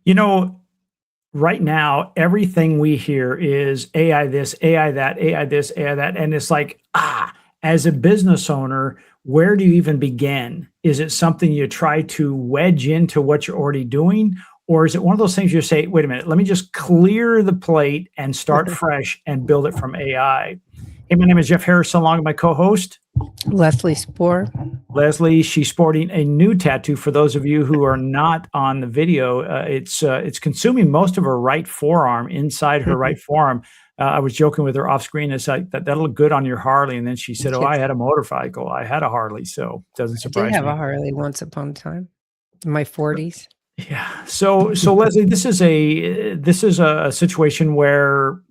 You know, right now, everything we hear is AI this, AI that, AI this, AI that. And it's like, as a business owner, where do you even begin? Is it something you try to wedge into what you're already doing? Or is it one of those things you say, wait a minute, let me just clear the plate and start fresh and build it from AI? Hey, my name is Jeff Harrison, along with my co host, Leslie Spoor. Leslie. She's sporting a new tattoo. For those of you who are not on the video, it's consuming most of her right forearm, inside her right forearm. I was joking with her off screen. It's like that'll look good on your Harley. And then she said, "Oh, I had a motorcycle. I had a Harley." So it doesn't I did surprise have me. a Harley once upon a time in my 40s. Yeah. So Leslie, this is a situation where,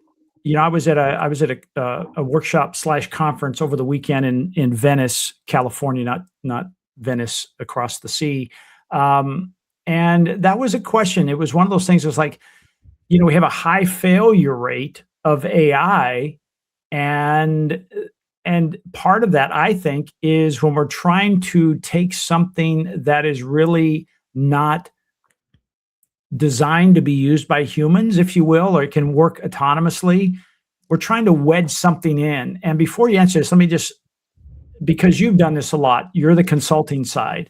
I was at a workshop slash conference over the weekend in Venice, California, not Venice across the sea. Um, and that was a question. It was one of those things. It was like, we have a high failure rate of AI, and and part of that, I think, is when we're trying to take something that is really not designed to be used by humans, if you will, or it can work autonomously. We're trying to wedge something in. And before you answer this, let me just, because you've done this a lot, you're the consulting side.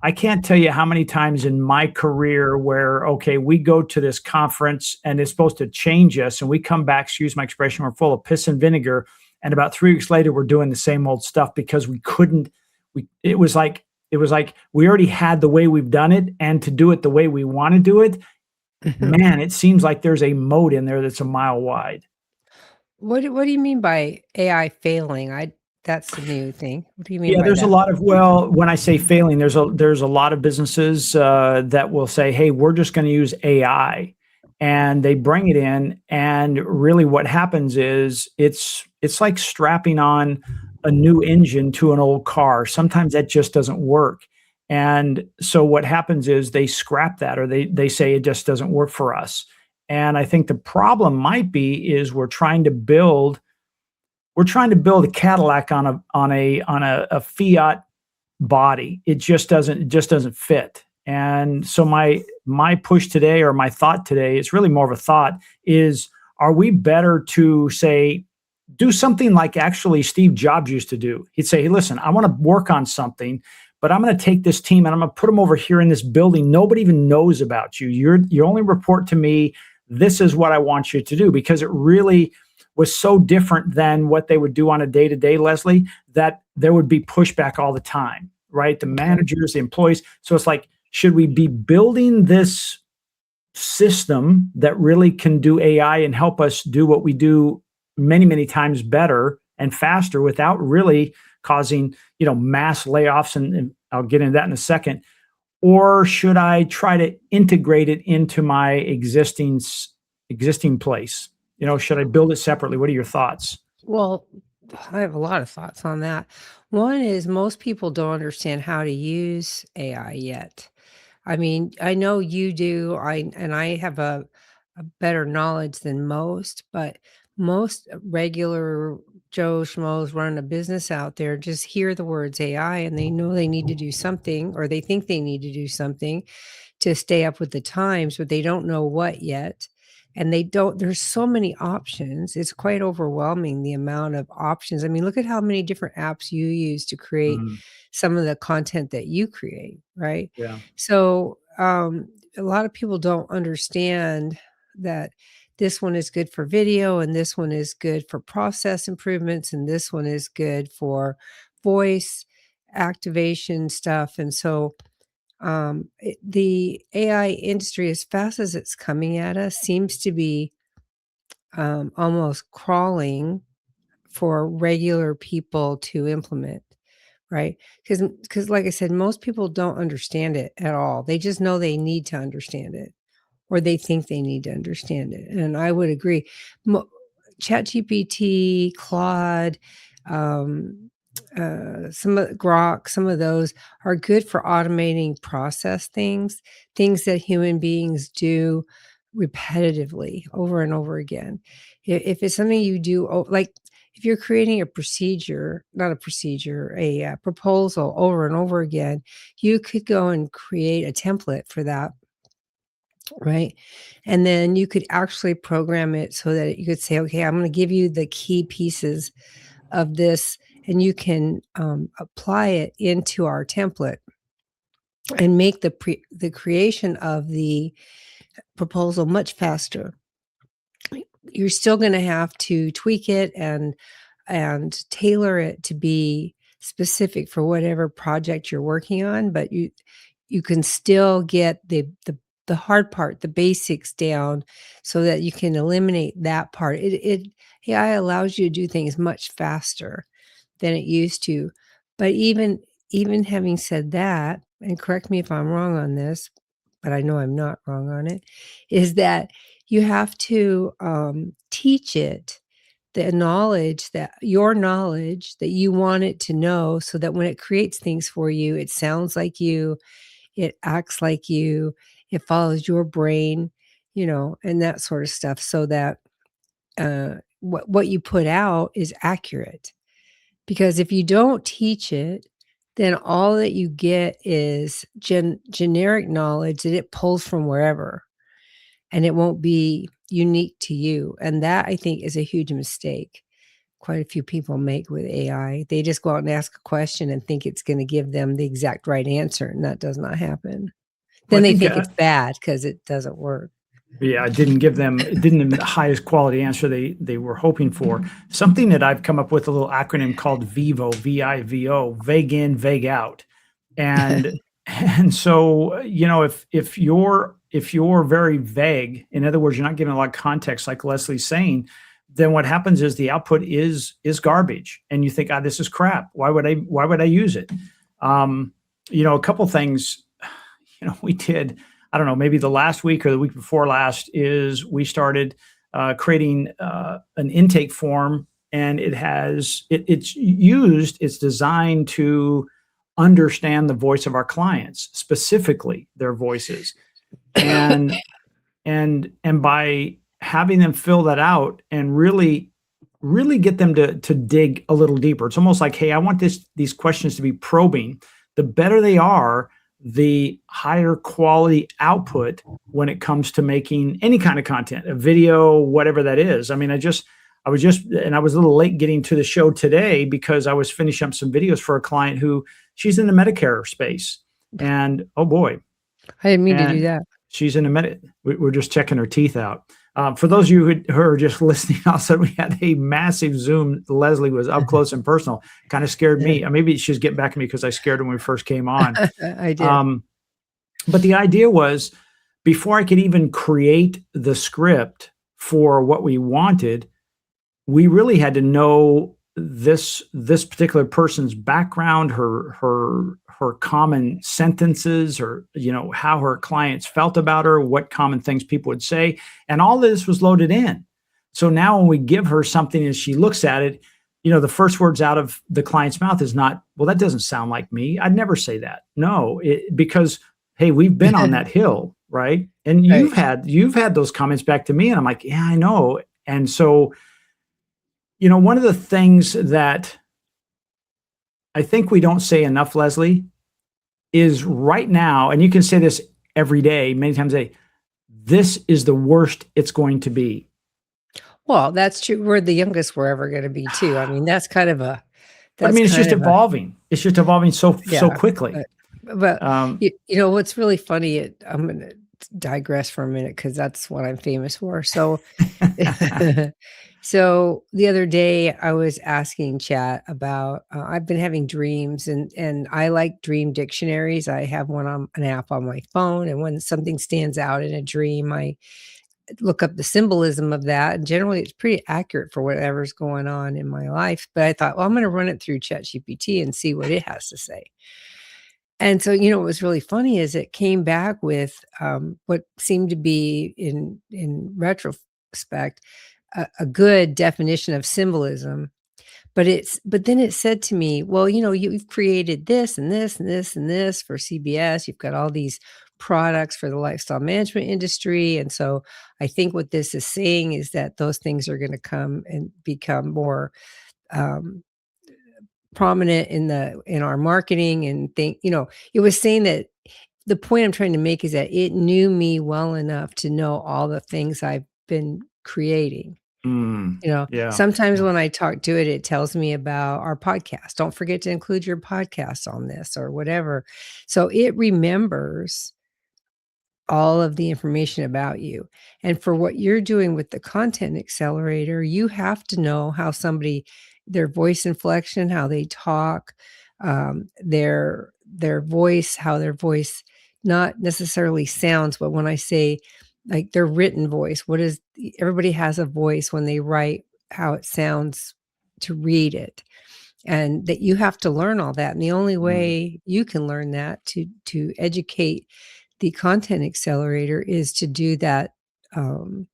I can't tell you how many times in my career where, okay, we go to this conference and it's supposed to change us, and we come back, excuse my expression, we're full of piss and vinegar. And about 3 weeks later, we're doing the same old stuff because we couldn't, it was like we already had the way we've done it, and to do it the way we want to do it, man, it seems like there's a moat in there that's a mile wide. What do you mean by AI failing? That's a new thing. What do you mean Yeah, by there's a that? lot of, well, when I say failing, there's a lot of businesses that will say, "Hey, we're just going to use AI," and they bring it in, and really, what happens is it's like strapping on a new engine to an old car. Sometimes that just doesn't work, and so what happens is they scrap that, or they say it just doesn't work for us. And I think the problem might be is we're trying to build a Cadillac on a Fiat body. It just doesn't fit. And so my push today, or my thought today, it's really more of a thought, is, are we better to say, do something like actually Steve Jobs used to do? He'd say, "Hey, listen, I want to work on something, but I'm going to take this team and I'm going to put them over here in this building. Nobody even knows about you. You only report to me. This is what I want you to do," because it really was so different than what they would do on a day to day, Leslie, that there would be pushback all the time, right? The Okay. managers, the employees. So it's like, should we be building this system that really can do AI and help us do what we do many, many times better and faster without really causing, mass layoffs? And I'll get into that in a second. Or should I try to integrate it into my existing place? Should I build it separately? What are your thoughts? Well, I have a lot of thoughts on that. One is most people don't understand how to use AI yet. I mean, I know you do. I have a better knowledge than most, but most regular Joe Schmoes running a business out there just hear the words AI and they know they need to do something, or they think they need to do something to stay up with the times, but they don't know what yet. And they don't, there's so many options. It's quite overwhelming, the amount of options. I mean, look at how many different apps you use to create Mhm. some of the content that you create, right? Yeah. So, a lot of people don't understand that this one is good for video, and this one is good for process improvements, and this one is good for voice activation stuff. And so, the AI industry, as fast as it's coming at us, seems to be almost crawling for regular people to implement, right? Because, like I said, most people don't understand it at all. They just know they need to understand it, or they think they need to understand it. And I would agree. Mo- ChatGPT, Claude, um, some of Grok, some of those are good for automating process things that human beings do repetitively over and over again. If it's something you do, like if you're creating a procedure, not a procedure, a proposal over and over again, you could go and create a template for that right? And then you could actually program it so that you could say, okay, I'm going to give you the key pieces of this, and you can apply it into our template and make the creation of the proposal much faster. You're still going to have to tweak it and tailor it to be specific for whatever project you're working on, but you can still get the hard part, the basics down so that you can eliminate that part. It AI allows you to do things much faster than it used to. But even having said that, and correct me if I'm wrong on this, but I know I'm not wrong on it, is that you have to teach it the knowledge that your knowledge that you want it to know so that when it creates things for you, it sounds like you, it acts like you, it follows your brain, and that sort of stuff so that what you put out is accurate. Because if you don't teach it, then all that you get is generic knowledge that it pulls from wherever, and it won't be unique to you. And that I think is a huge mistake quite a few people make with AI. They just go out and ask a question and think it's going to give them the exact right answer, and that does not happen. Well, Then I they think think it's bad because it doesn't work. yeah, it didn't give them the highest quality answer they were hoping for. Something that I've come up with, a little acronym called VIVO, VIVO, vague in, vague out. And so, if you're very vague, in other words, you're not giving a lot of context, like Leslie's saying, then what happens is the output is garbage, and you think, ah, this is crap. Why would I use it? A couple things, we did. I don't know, maybe the last week or the week before last, is we started creating an intake form, and it's designed to understand the voice of our clients, specifically their voices, and by having them fill that out and really get them to dig a little deeper. It's almost like, hey, I want these questions to be probing. The better they are, the higher quality output when it comes to making any kind of content, a video, whatever that is. I mean, I was a little late getting to the show today because I was finishing up some videos for a client who, she's in the Medicare space, and oh boy, I didn't mean to do and that. she's in we're just checking her teeth out. For those of you who are just listening, all of a sudden we had a massive Zoom. Leslie was up close and personal. Kind of scared me. Maybe she's getting back at me because I scared her when we first came on. I did. But the idea was, before I could even create the script for what we wanted, we really had to know this particular person's background, her common sentences, or how her clients felt about her, what common things people would say, and all this was loaded in. So now when we give her something and she looks at it, the first words out of the client's mouth is not, well, that doesn't sound like me. I'd never say that. No, because hey, we've been on that hill, right? And you've had those comments back to me, and I'm like, yeah, I know. And so, one of the things that I think we don't say enough, Leslie, is right now, and you can say this every day, many times a day, this is the worst it's going to be. Well, that's true. We're the youngest we're ever going to be too. I mean, that's kind of a. But I mean, it's just evolving. It's just evolving so quickly. But what's really funny, I'm going to digress for a minute because that's what I'm famous for. So, so the other day I was asking Chat about, I've been having dreams, and I like dream dictionaries. I have an app on my phone, and when something stands out in a dream, I look up the symbolism of that, and generally it's pretty accurate for whatever's going on in my life. But I thought, well, I'm going to run it through ChatGPT and see what it has to say. And so, what was really funny is it came back with what seemed to be, in retrospect, a good definition of symbolism. But then it said to me, well, you've created this and this and this and this for CBS. You've got all these products for the lifestyle management industry. And so I think what this is saying is that those things are going to come and become more prominent in our marketing, and it was saying that the point I'm trying to make is that it knew me well enough to know all the things I've been creating. Mm, yeah. Sometimes Yeah. when I talk to it, it tells me about our podcast. Don't forget to include your podcast on this or whatever. So it remembers all of the information about you. And for what you're doing with the content accelerator, you have to know how somebody, their voice inflection, how they talk, their voice, how their voice not necessarily sounds, but when I say like their written voice, what is everybody has a voice when they write, how it sounds to read it. And that you have to learn all that. And the only Mm, way you can learn that to educate the content accelerator is um,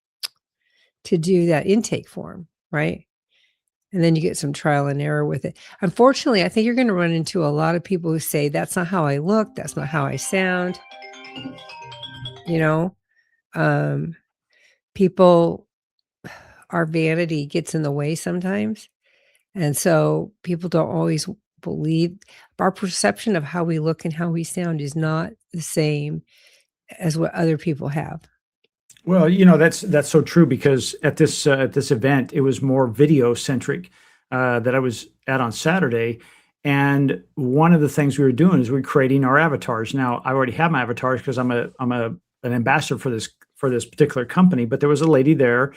to do that intake form, right? And then you get some trial and error with it. Unfortunately, I think you're going to run into a lot of people who say, that's not how I look. That's not how I sound. You know, um, people, our vanity gets in the way sometimes. And so people don't always believe our perception of how we look and how we sound is not the same as what other people have. well, that's so true because at this event, it was more video centric that I was at on Saturday, and one of the things we were doing is we're creating our avatars. Now, I already have my avatars because I'm a an ambassador for this particular company, but there was a lady there,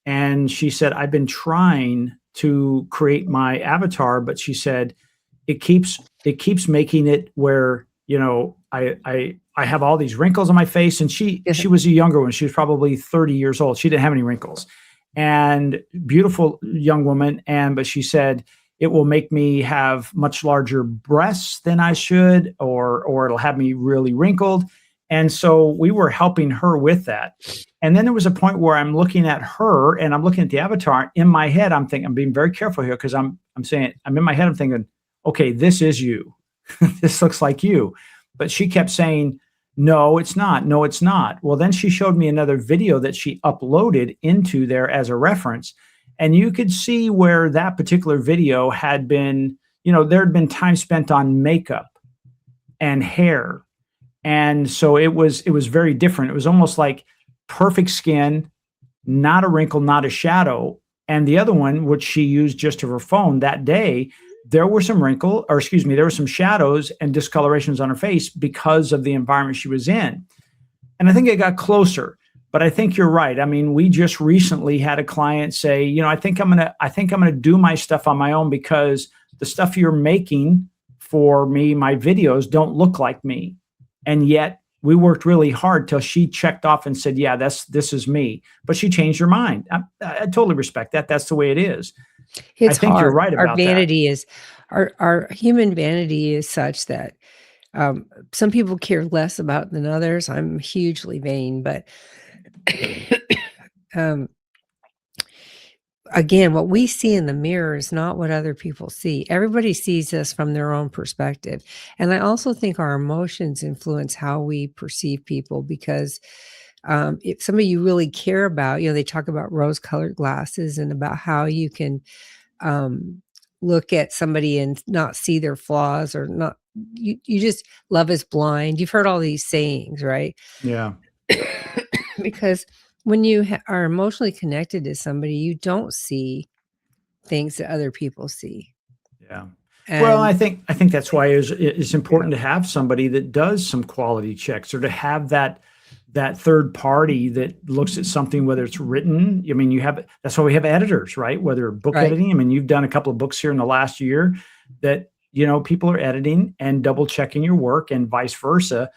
and she said, "I've been trying to create my avatar," but she said it keeps making it where I have all these wrinkles on my face, and she was a younger one. She was probably 30 years old. She didn't have any wrinkles, and beautiful young woman. But she said it will make me have much larger breasts than I should, or it'll have me really wrinkled. And so we were helping her with that. And then there was a point where I'm looking at her and I'm looking at the avatar in my head. I'm thinking, I'm being very careful here because I'm saying, I'm in my head, I'm thinking, okay, this is you. This looks like you. But she kept saying, no, it's not. No, it's not. Well, then she showed me another video that she uploaded into there as a reference. And you could see where that particular video had been, there had been time spent on makeup and hair. And so it was very different. It was almost like perfect skin, not a wrinkle, not a shadow. And the other one, which she used just to her phone that day, there were some there were some shadows and discolorations on her face because of the environment she was in. And I think it got closer. But I think you're right. I mean, we just recently had a client say, I think I'm gonna do my stuff on my own because the stuff you're making for me, my videos don't look like me. And yet we worked really hard till she checked off and said, yeah, this is me. But she changed her mind. I totally respect that. That's the way it is. I It's think you're hard. right Our about that. vanity is our human vanity is such that, some people care less about than others. I'm hugely vain, but, um, again, what we see in the mirror is not what other people see. Everybody sees us from their own perspective. And I also think our emotions influence how we perceive people because if somebody you really care about, they talk about rose-colored glasses and about how you can look at somebody and not see their flaws or not. You just love is blind. You've heard all these sayings, right? Yeah. Because when you are emotionally connected to somebody, you don't see things that other people see. Yeah. Well, And I think that's why it's yeah, important to have somebody that does some quality checks or to have that third party that looks at something, whether it's written. I mean, that's why we have editors, right? Whether book right. editing. I mean, you've done a couple of books here in the last year that, people are editing and double checking your work and vice versa.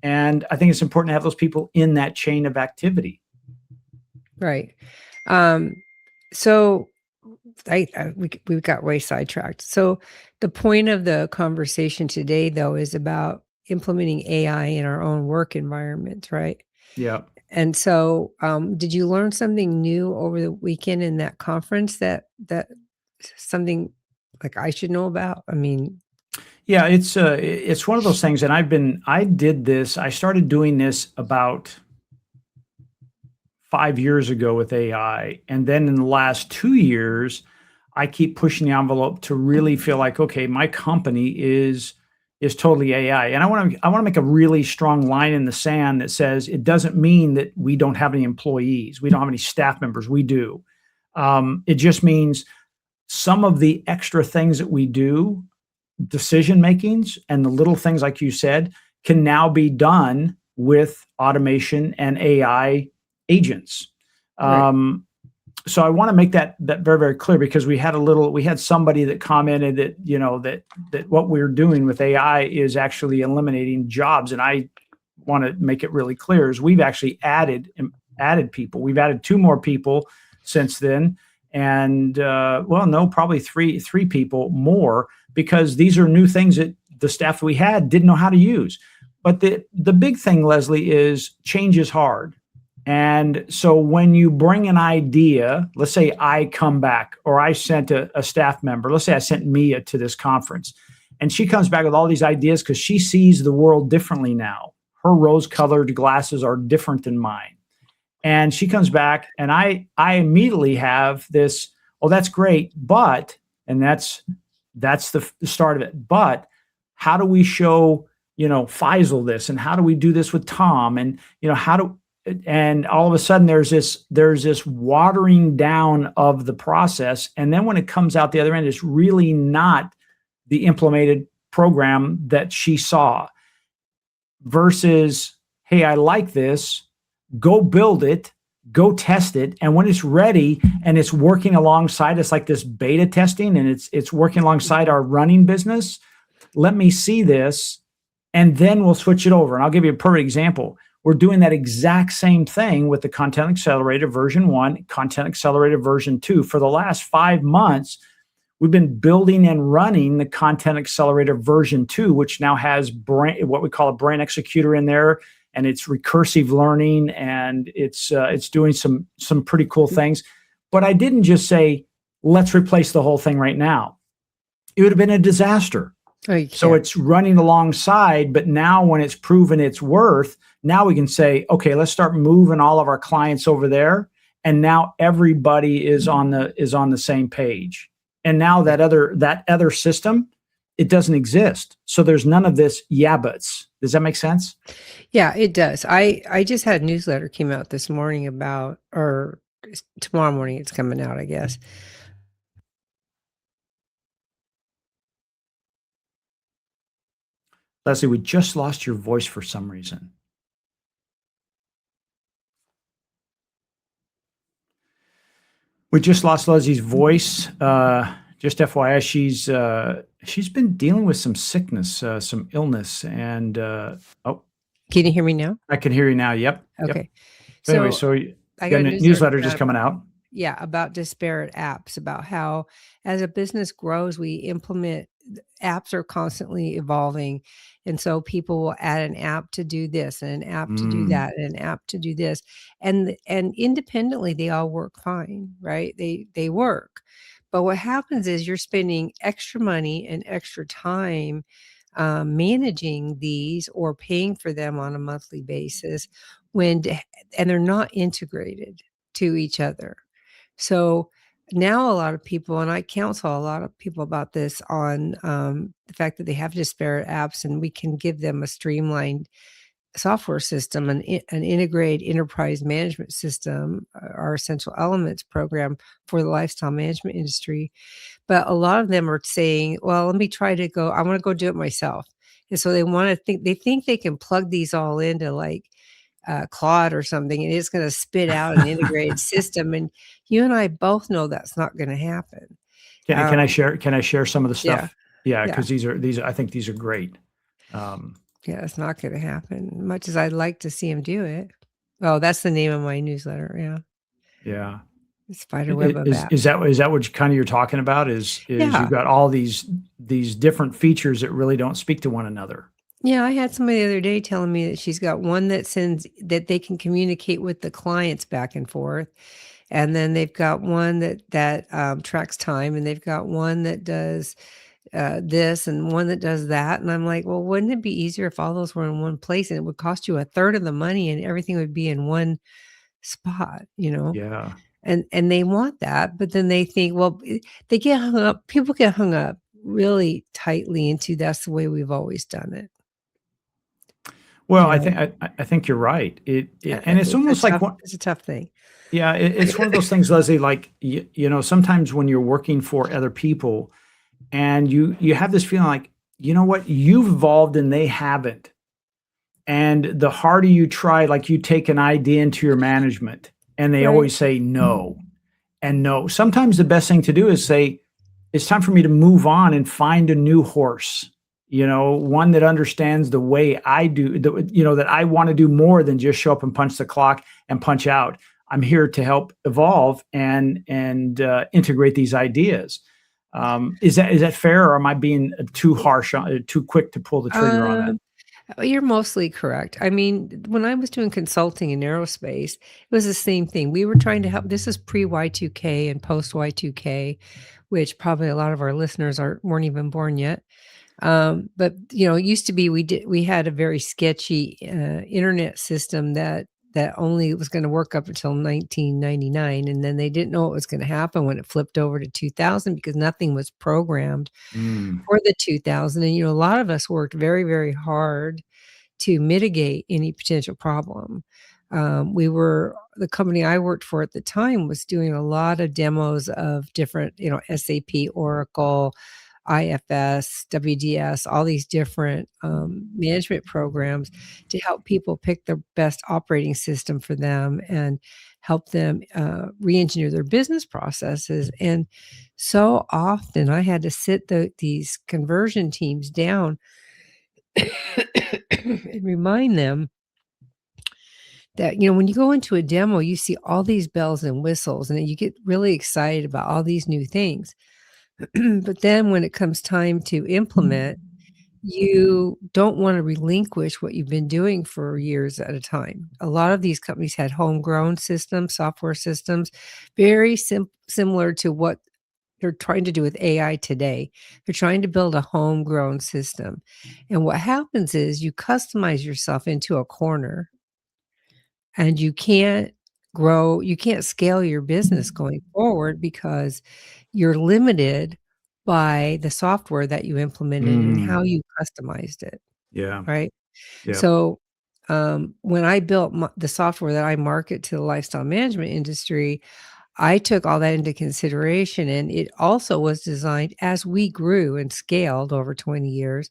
And I think it's important to have those people in that chain of activity. Right. Um, so we got way sidetracked. So the point of the conversation today, though, is about implementing AI in our own work environment, right? Yeah. And so, did you learn something new over the weekend in that conference that something like I should know about? I mean, Yeah, it's one of those things, and I started doing this about 5 years ago with AI, and then in the last 2 years, I keep pushing the envelope to really feel like, okay, my company is totally AI. And I want to make a really strong line in the sand that says it doesn't mean that we don't have any employees, we don't have any staff members. We do. It just means some of the extra things that we do, decision makings and the little things like you said, can now be done with automation and AI agents. Right. So I want to make that very, very clear, because we had somebody that commented that, that what we're doing with AI is actually eliminating jobs. And I want to make it really clear is we've actually added people. We've added 2 more people since then. And well, no, probably three people more, because these are new things that the staff we had didn't know how to use. But the big thing, Leslie, is change is hard. And so when you bring an idea, let's say I come back, or I sent a staff member, let's say I sent Mia to this conference, and she comes back with all these ideas because she sees the world differently now. Her rose-colored glasses are different than mine. And she comes back, and I immediately have this, oh, that's great, but, and that's the start of it. But how do we show, Faisal this, and how do we do this with Tom, and and all of a sudden there's this watering down of the process, and then when it comes out the other end, it's really not the implemented program that she saw. Versus, hey, I like this, go build it, go test it, and when it's ready and it's working alongside, it's like this beta testing, and it's working alongside our running business. Let me see this, and then we'll switch it over. And I'll give you a perfect example. We're doing that exact same thing with the Content Accelerator version 1, Content Accelerator version 2. For the last 5 months, we've been building and running the Content Accelerator version 2, which now has what we call a brain executor in there, and it's recursive learning, and it's doing some pretty cool things. But I didn't just say, let's replace the whole thing right now. It would have been a disaster. So it's running alongside, but now when it's proven its worth, now we can say, okay, let's start moving all of our clients over there. And now everybody is on the same page. And now that other system, it doesn't exist. So there's none of this yeah buts. Does that make sense? Yeah, it does. I just had a newsletter came out this morning about, or tomorrow morning it's coming out, I guess. Leslie, we just lost your voice for some reason. We just lost Leslie's voice. Just FYI, she's been dealing with some sickness, some illness, and oh, can you hear me now? I can hear you now. Yep. Okay. Yep. Anyway, so I got a newsletter just coming out. Yeah, about disparate apps, about how as a business grows, we implement apps are constantly evolving. And so people will add an app to do this, and an app to do that, and an app to do this. And independently they all work fine, right? They work. But what happens is you're spending extra money and extra time managing these or paying for them on a monthly basis and they're not integrated to each other. So now a lot of people, and I counsel a lot of people about this on the fact that they have disparate apps, and we can give them a streamlined software system, an integrated enterprise management system, our essential elements program for the lifestyle management industry. But a lot of them are saying, well, let me try to I want to go do it myself. And so they think they can plug these all into like Claude or something, and it's going to spit out an integrated system. And you and I both know that's not going to happen. Can I share some of the stuff? Yeah, because these are I think these are great. Yeah, it's not going to happen. Much as I'd like to see him do it. Oh, that's the name of my newsletter. Yeah. Yeah. Spiderweb of apps. Is that what you're talking about? Is you've got all these different features that really don't speak to one another? Yeah, I had somebody the other day telling me that she's got one that they can communicate with the clients back and forth. And then they've got one that tracks time, and they've got one that does this and one that does that. And I'm like, well, wouldn't it be easier if all those were in one place, and it would cost you a third of the money and everything would be in one spot, Yeah. And they want that, but then they think, well, they get hung up. People get hung up really tightly into that's the way we've always done it. Well, You know, I think you're right. And it's it's almost like it's a tough thing. yeah, it's one of those things, Leslie. Like sometimes when you're working for other people, and you have this feeling like, you know what, you've evolved and they haven't. And the harder you try, like you take an idea into your management, and they Right. always say no and no. Sometimes the best thing to do is say, it's time for me to move on and find a new horse, one that understands the way I do, that I want to do more than just show up and punch the clock and punch out. I'm here to help evolve and integrate these ideas. Is that fair, or am I being too harsh, too quick to pull the trigger on that? Um, you're mostly correct. I mean, when I was doing consulting in aerospace, it was the same thing. We were trying to help. This is pre Y2K and post Y2K, which probably a lot of our listeners weren't even born yet. But it used to be we had a very sketchy internet system that only was going to work up until 1999, and then they didn't know what was going to happen when it flipped over to 2000 because nothing was programmed Mm, for the 2000. And a lot of us worked very, very hard to mitigate any potential problem. The company I worked for at the time was doing a lot of demos of different, SAP, Oracle, IFS, WDS, all these different management programs to help people pick the best operating system for them and help them re-engineer their business processes. And so often I had to sit these conversion teams down and remind them that, when you go into a demo, you see all these bells and whistles and you get really excited about all these new things. But then when it comes time to implement, you don't want to relinquish what you've been doing for years at a time. A lot of these companies had homegrown systems, software systems, very similar to what they're trying to do with AI today. They're trying to build a homegrown system. And what happens is you customize yourself into a corner and you can't grow, you can't scale your business going forward because you're limited by the software that you implemented and how mm, you customized it, yeah. right? Yep. So, when I built the software that I market to the lifestyle management industry, I took all that into consideration, and it also was designed as we grew and scaled over 20 years,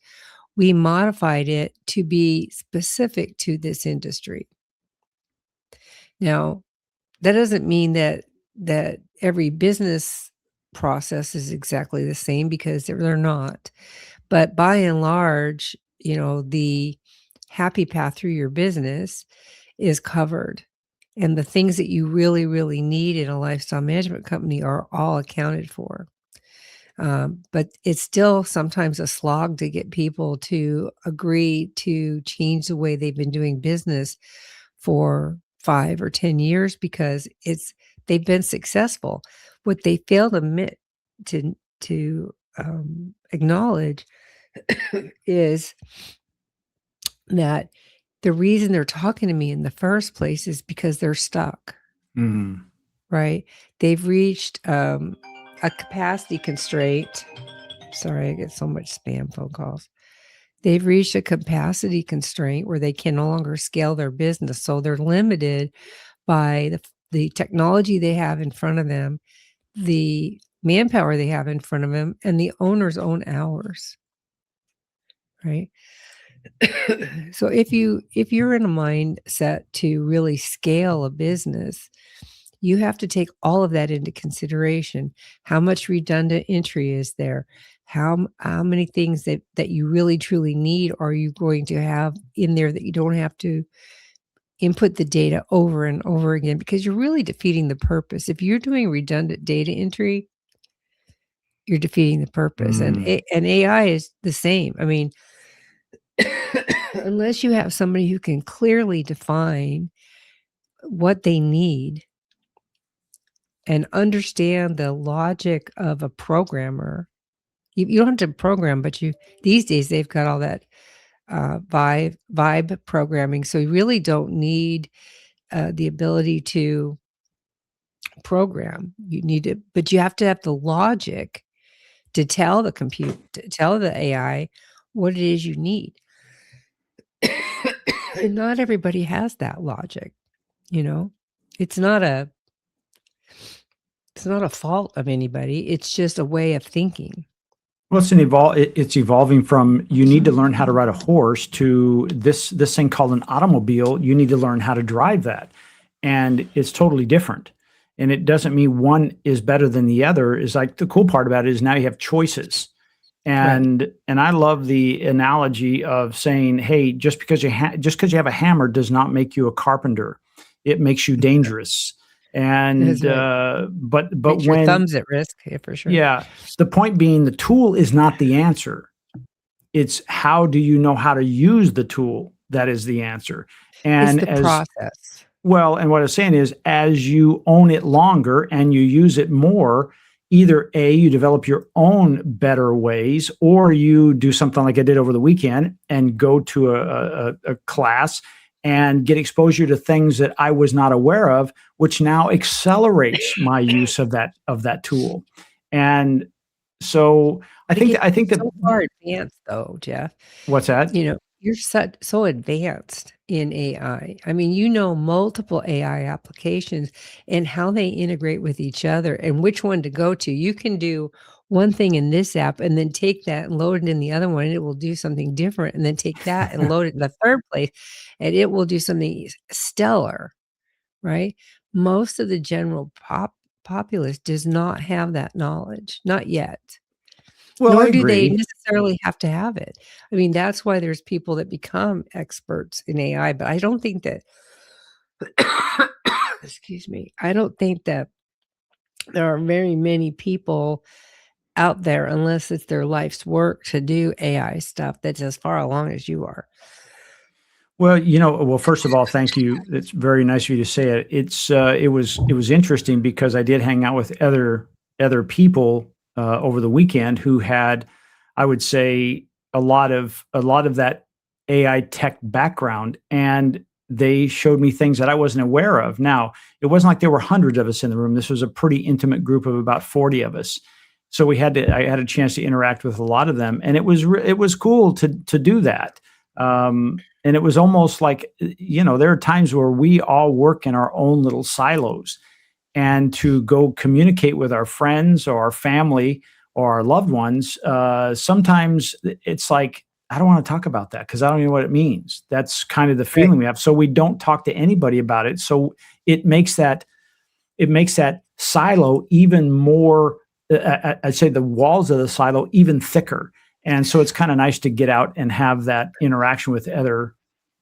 we modified it to be specific to this industry. Now, that doesn't mean that every business process is exactly the same because they're not. But by and large, the happy path through your business is covered. And the things that you really, really need in a lifestyle management company are all accounted for. But it's still sometimes a slog to get people to agree to change the way they've been doing business for 5 or 10 years because they've been successful. What they fail to admit to acknowledge is that the reason they're talking to me in the first place is because they're stuck, Mhm. right? They've reached a capacity constraint. Sorry, I get so much spam phone calls. They've reached a capacity constraint where they can no longer scale their business. So they're limited by the technology they have in front of them, the manpower they have in front of them, and the owner's own hours, right? So if you're in a mindset to really scale a business, you have to take all of that into consideration. How much redundant entry is there? How many things that you really truly need are you going to have in there that you don't have to input the data over and over again because you're really defeating the purpose. If you're doing redundant data entry, you're defeating the purpose. And Mm, and AI is the same. I mean, unless you have somebody who can clearly define what they need and understand the logic of a programmer, you don't have to program, but these days they've got all that vibe programming, so you really don't need the ability to program. You need it, but you have to have the logic to tell the AI what it is you need. And not everybody has that logic, you know? It's not a it's not a fault of anybody, it's just a way of thinking. Well, it's evolving from you need to learn how to ride a horse to this thing called an automobile. You need to learn how to drive that, and it's totally different. And it doesn't mean one is better than the other. Is like the cool part about it is now you have choices. Right. And I love the analogy of saying, "Hey, just because you have a hammer does not make you a carpenter. It makes you dangerous." That's And right. but Makes your when thumbs at risk, yeah, for sure. yeah, the point being the tool is not the answer. It's how do you know how to use the tool that is the answer. It's And the as process. well, and what I was saying is as you own it longer and you use it more, either A, you develop your own better ways, or you do something like I did over the weekend and go to a class and get exposure to things that I was not aware of, which now accelerates my use of that tool. And so I It think gets that I think that so far advanced though, Jeff. what's that? You know, you're so advanced in AI. I mean, you know multiple AI applications and how they integrate with each other and which one to go to. You can do one thing in this app and then take that and load it in the other one, and it will do something different, and then take that and load it in the third place, and it will do something stellar, right? Most of the general populace does not have that knowledge, not yet. Well, I Nor do they agree. necessarily have to have it. I mean, that's why there's people that become experts in AI, but I don't think that excuse me, I don't think that there are very many people out there, unless it's their life's work to do AI stuff that's as far along as you are. Well, first of all, thank you. It's very nice of you to say it. It was interesting because I did hang out with other people over the weekend who had, I would say, a lot of that AI tech background, and they showed me things that I wasn't aware of. Now, it wasn't like there were hundreds of us in the room. This was a pretty intimate group of about 40 of us. So I had a chance to interact with a lot of them, and it was cool to do that. And it was almost like, there are times where we all work in our own little silos, and to go communicate with our friends or our family or our loved ones, sometimes it's like, I don't want to talk about that because I don't know what it means. That's kind of the Right. feeling we have. So we don't talk to anybody about it. So it makes that it makes that silo even more. I'd say the walls of the silo even thicker, and so it's kind of nice to get out and have that interaction with other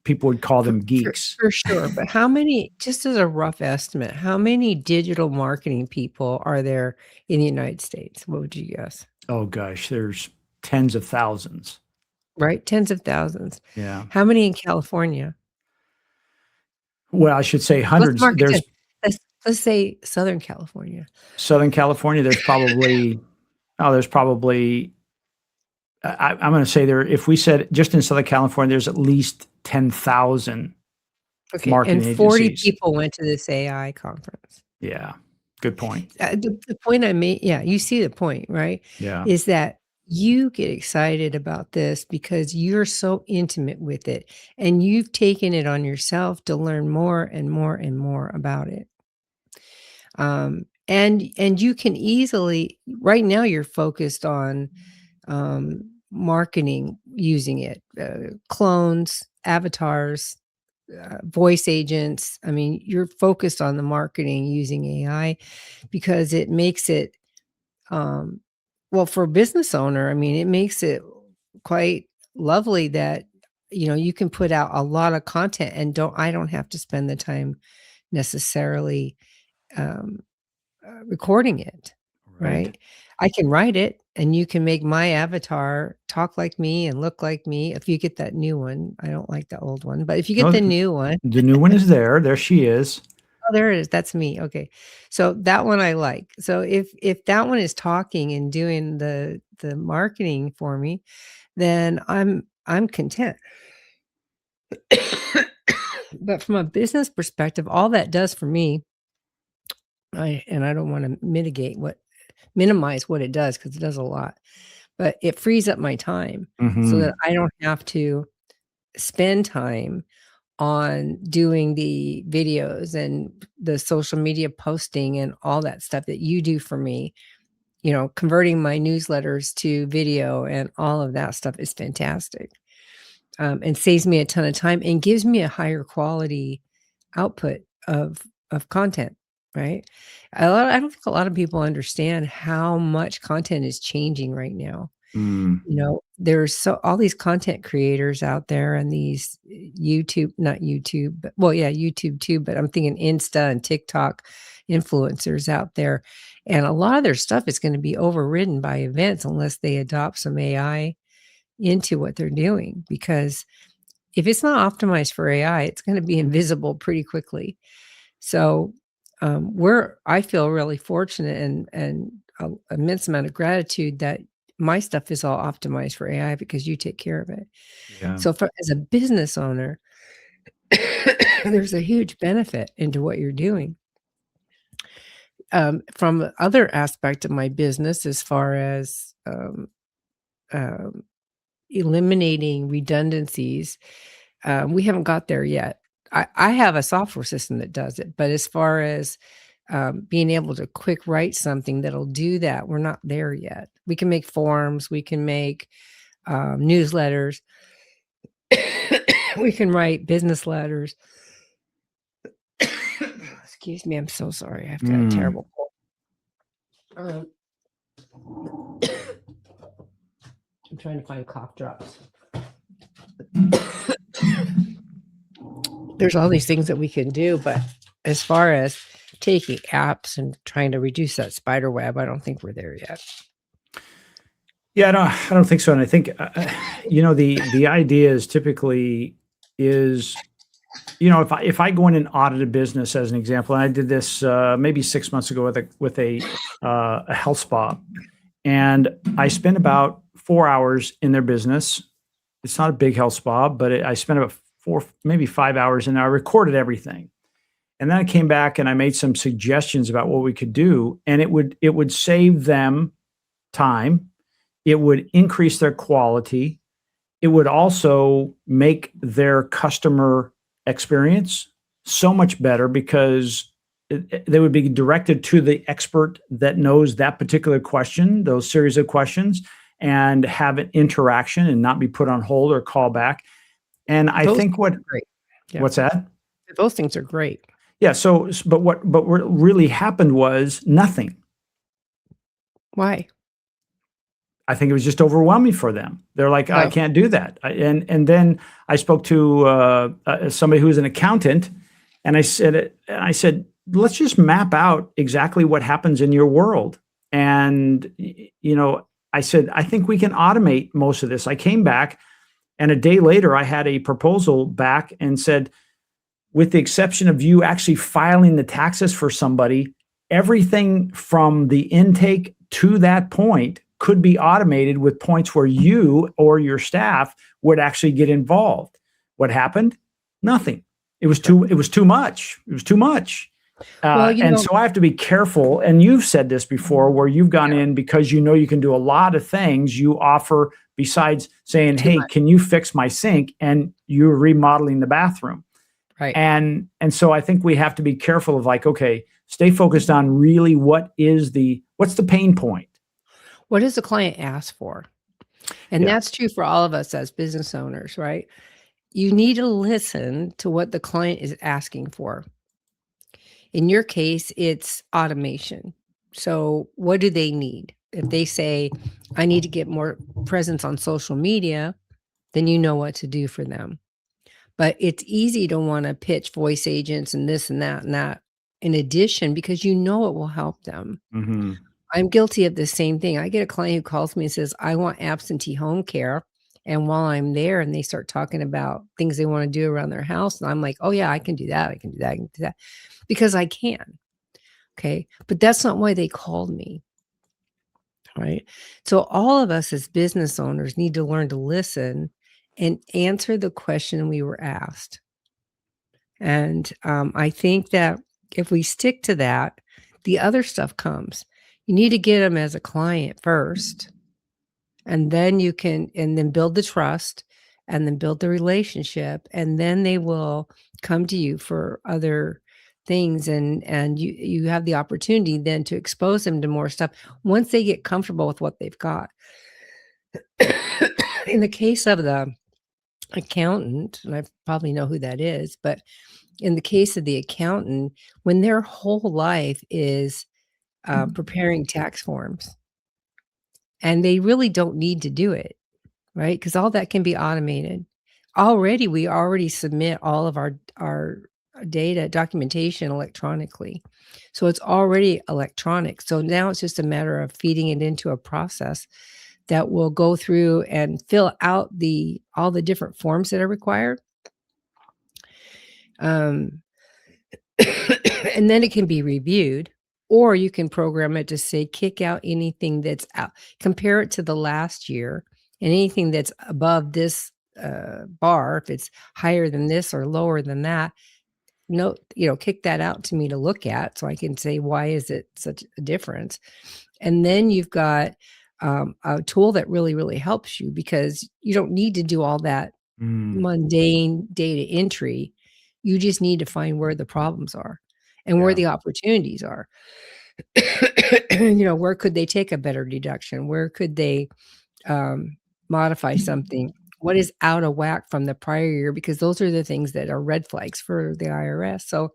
people. Would call For them for geeks. for sure, but how many, just as a rough estimate, how many digital marketing people are there in the United States? What would you guess? Oh gosh, there's tens of thousands. Right? Tens of thousands. Yeah. How many in California? Well, I should say Let's hundreds. mark it There's 10. Let's say Southern California. Southern California. There's probably. I'm going to say there. If we said just in Southern California, there's at least 10,000 Okay, and marketing 40 agencies. people went to this AI conference. Yeah. Good point. The point I made, yeah, you see the point, right? Yeah. Is that you get excited about this because you're so intimate with it, and you've taken it on yourself to learn more and more and more about it. And you can easily, right now you're focused on marketing using it, clones, avatars, voice agents. I mean, you're focused on the marketing using AI because it makes it, um, well, for a business owner, I mean, it makes it quite lovely that, you can put out a lot of content and I don't have to spend the time necessarily, um, recording it, Right. right? I can write it and you can make my avatar talk like me and look like me. If you get that new one, I don't like the old one, but if you get No, the new one, the new one is there. There she is. oh, there it is. That's me. Okay. So that one I like. So if that one is talking and doing the marketing for me, then I'm content. But from a business perspective, all that does for me, I don't want to mitigate what minimize what it does because it does a lot, but it frees up my time so that Mhm. I don't have to spend time on doing the videos and the social media posting and all that stuff that you do for me. Converting my newsletters to video and all of that stuff is fantastic, and saves me a ton of time and gives me a higher quality output of content, right? I don't think a lot of people understand how much content is changing right now. Mm. There's all these content creators out there and these YouTube, not YouTube, but well, yeah, YouTube too, but I'm thinking Insta and TikTok influencers out there. And a lot of their stuff is going to be overridden by events unless they adopt some AI into what they're doing. Because if it's not optimized for AI, it's going to be invisible pretty quickly. So I feel really fortunate and immense amount of gratitude that my stuff is all optimized for AI because you take care of it. Yeah. So as a business owner, there's a huge benefit into what you're doing. From the other aspect of my business, as far as um, eliminating redundancies, we haven't got there yet. I have a software system that does it, but as far as being able to quick write something that'll do that, we're not there yet. We can make forms, we can make newsletters, we can write business letters. Excuse me, I'm so sorry. I've got a Mm. terrible cold. I'm trying to find cough drops. There's all these things that we can do, but as far as taking apps and trying to reduce that spider web, I don't think we're there yet. Yeah, I don't think so, and I think, the idea is typically is, if I go in and audit a business as an example, and I did this, maybe 6 months ago with a health spa, and I spent about 4 hours in their business. It's not a big health spa, but I spent about 4, maybe 5 hours, and I recorded everything. And then I came back and I made some suggestions about what we could do, and it would save them time. It would increase their quality. It would also make their customer experience so much better because they would be directed to the expert that knows that particular question, those series of questions, and have an interaction and not be put on hold or call back. And I Those think things are great. Yeah, what's that? those things are great. Yeah. But what really happened was nothing. Why? I think it was just overwhelming for them. They're like, I Oh, can't do that. And then I spoke to somebody who was an accountant, and I said, let's just map out exactly what happens in your world. And I said, I think we can automate most of this. I came back, and a day later, I had a proposal back and said, with the exception of you actually filing the taxes for somebody, everything from the intake to that point could be automated with points where you or your staff would actually get involved. What happened? Nothing. It was too much. It was too much. well, And so I have to be careful. And you've said this before, where you've gone yeah, in because you can do a lot of things. You offer, besides saying, too "Hey, much, can you fix my sink?" and you're remodeling the bathroom. right. And so I think we have to be careful of, like, okay, stay focused on really what's the pain point. What does the client ask for? And Yeah. that's true for all of us as business owners, right? You need to listen to what the client is asking for. In your case, it's automation. So, what do they need? If they say, I need to get more presence on social media, then you know what to do for them. But it's easy to want to pitch voice agents and this and that in addition because you know it will help them. Hmm. I'm guilty of the same thing. I get a client who calls me and says, I want absentee home care. And while I'm there and they start talking about things they want to do around their house, and I'm like, oh, yeah, I can do that. I can do that. I can do that because I can. Okay. But that's not why they called me. Right. So all of us as business owners need to learn to listen and answer the question we were asked. And I think that if we stick to that, the other stuff comes. You need to get them as a client first, and then you can and then build the trust, and then build the relationship, and then they will come to you for other things, and you have the opportunity then to expose them to more stuff once they get comfortable with what they've got. In the case of the accountant, and I probably know who that is, but in the case of the accountant, when their whole life is preparing tax forms, and they really don't need to do it, right? Because all that can be automated. We already submit all of our data documentation electronically. So it's already electronic. So now it's just a matter of feeding it into a process that will go through and fill out all the different forms that are required. Um, and then it can be reviewed, or you can program it to say, kick out anything that's out, compare it to the last year, and anything that's above this bar, if it's higher than this or lower than that, kick that out to me to look at so I can say, why is it such a difference? And then you've got a tool that really, really helps you, because you don't need to do all that mundane data entry. You just need to find where the problems are and where the opportunities are. Where could they take a better deduction? Where could they modify something? What is out of whack from the prior year? Because those are the things that are red flags for the IRS. So,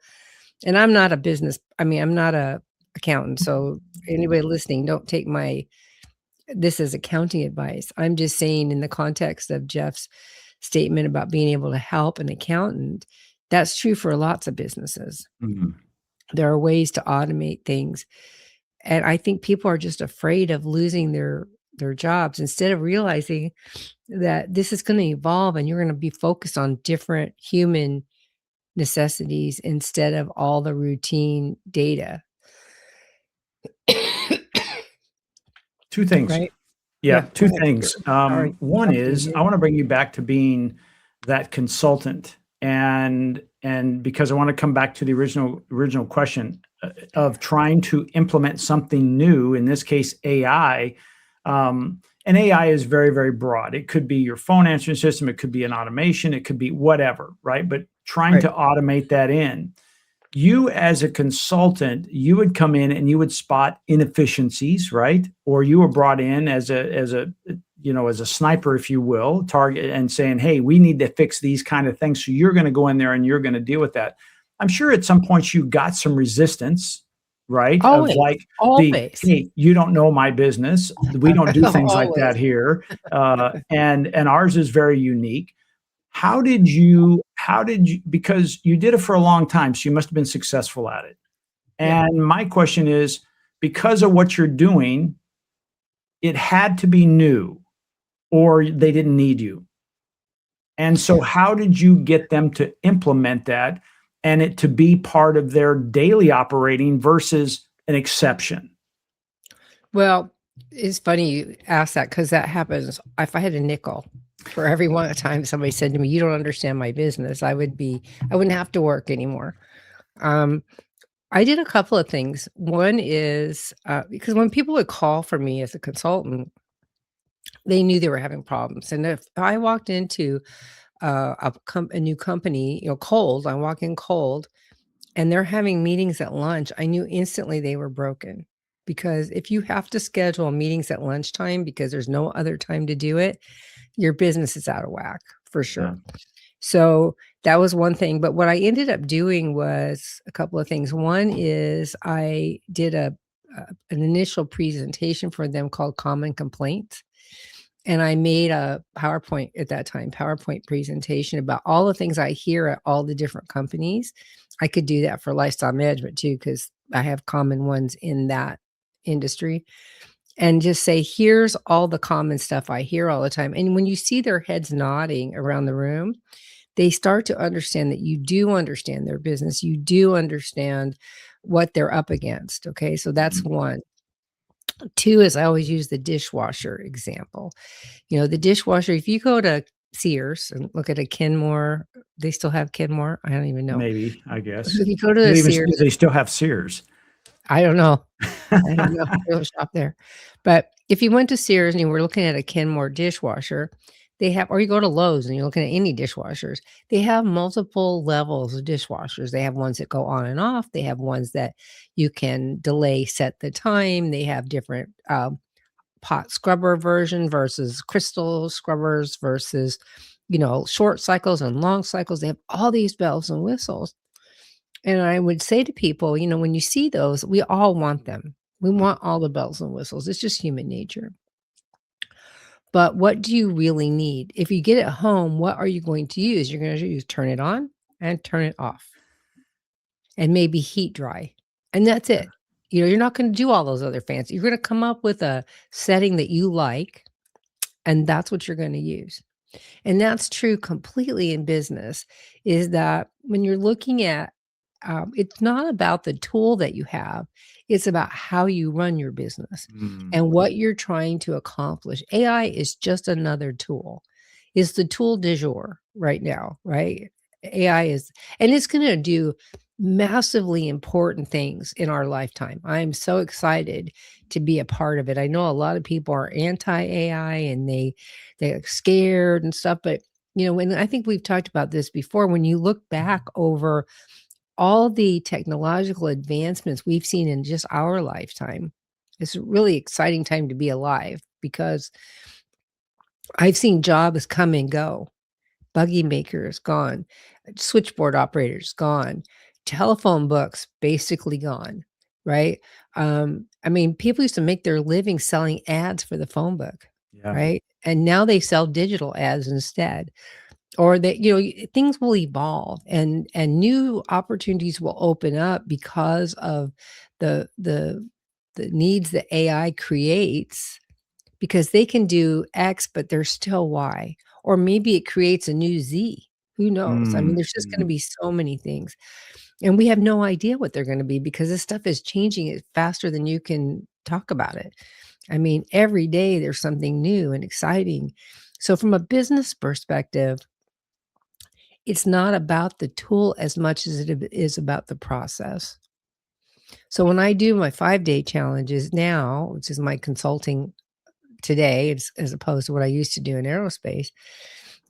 and I'm not I'm not a accountant. So anybody listening, don't take this is accounting advice. I'm just saying, in the context of Jeff's statement about being able to help an accountant, that's true for lots of businesses. Mm-hmm. There are ways to automate things. And I think people are just afraid of losing their jobs, instead of realizing that this is going to evolve and you're going to be focused on different human necessities instead of all the routine data. Two things. Right? Yeah, Go two ahead. things. Sorry. One is, I want to bring you back to being that consultant, and because I want to come back to the original question of trying to implement something new, in this case AI. And AI is very, very broad. It could be your phone answering system, it could be an automation, it could be whatever, right? But trying to automate that in. You, as a consultant, you would come in and you would spot inefficiencies, right? Or you were brought in as a sniper, if you will, target, and saying, hey, we need to fix these kind of things. So you're going to go in there and you're going to deal with that. I'm sure at some point you got some resistance, right? Always, of like, always. hey, you don't know my business. We don't do things like that here. And ours is very unique. How did you, because you did it for a long time, so you must have been successful at it. And my question is, because of what you're doing, it had to be new, or they didn't need you. And so how did you get them to implement that and it to be part of their daily operating versus an exception? Well, it's funny you ask that, because that happens. If I had a nickel for every one time somebody said to me, you don't understand my business, I wouldn't have to work anymore. I did a couple of things. One is because when people would call for me as a consultant, they knew they were having problems. And if I walked into a new company, cold, I walk in cold, and they're having meetings at lunch, I knew instantly they were broken. Because if you have to schedule meetings at lunchtime because there's no other time to do it, your business is out of whack for sure. Yeah. So that was one thing. But what I ended up doing was a couple of things. One is I did an initial presentation for them called Common Complaints. And I made a PowerPoint presentation about all the things I hear at all the different companies. I could do that for lifestyle management too, because I have common ones in that industry. And just say, here's all the common stuff I hear all the time. And when you see their heads nodding around the room, they start to understand that you do understand their business. You do understand what they're up against. Okay. So that's one. Two is I always use the dishwasher example. The dishwasher, if you go to Sears and look at a Kenmore, they still have Kenmore? I don't even know. Maybe, I guess. If you go to Sears. Do they still have Sears? I don't know. I don't know if they'll shop there. But if you went to Sears and you were looking at a Kenmore dishwasher, they have or you go to Lowe's and you're looking at any dishwashers, they have multiple levels of dishwashers. They have ones that go on and off. They have ones that you can delay set the time. They have different, pot scrubber version versus crystal scrubbers versus, short cycles and long cycles. They have all these bells and whistles. And I would say to people, when you see those, we all want them. We want all the bells and whistles. It's just human nature. But what do you really need? If you get it home, what are you going to use? You're going to use turn it on and turn it off and maybe heat dry. And that's it. You're not going to do all those other fancy. You're going to come up with a setting that you like, and that's what you're going to use. And that's true completely in business, is that when you're looking at, it's not about the tool that you have, it's about how you run your business Mm. and what you're trying to accomplish. AI is just another tool. It's the tool du jour right now, right? AI is, and it's going to do massively important things in our lifetime. I'm so excited to be a part of it. I know a lot of people are anti AI and they're scared and stuff, but and I think we've talked about this before. When you look back over all the technological advancements we've seen in just our lifetime, it's a really exciting time to be alive because I've seen jobs come and go. Buggy makers gone, switchboard operators gone, telephone books basically gone, right? I mean, people used to make their living selling ads for the phone book, Yeah. right? And now they sell digital ads instead. Or that, things will evolve and new opportunities will open up because of the the the needs that AI creates, because they can do X, but there's still Y, or maybe it creates a new Z. Who knows? I mean, Mm. there's just gonna Mm. be so many things, and we have no idea what they're gonna be because this stuff is changing it faster than you can talk about it. I mean, every day there's something new and exciting. So from a business perspective, it's not about the tool as much as it is about the process. So when I do my 5-day challenges now, which is my consulting today, as opposed to what I used to do in aerospace,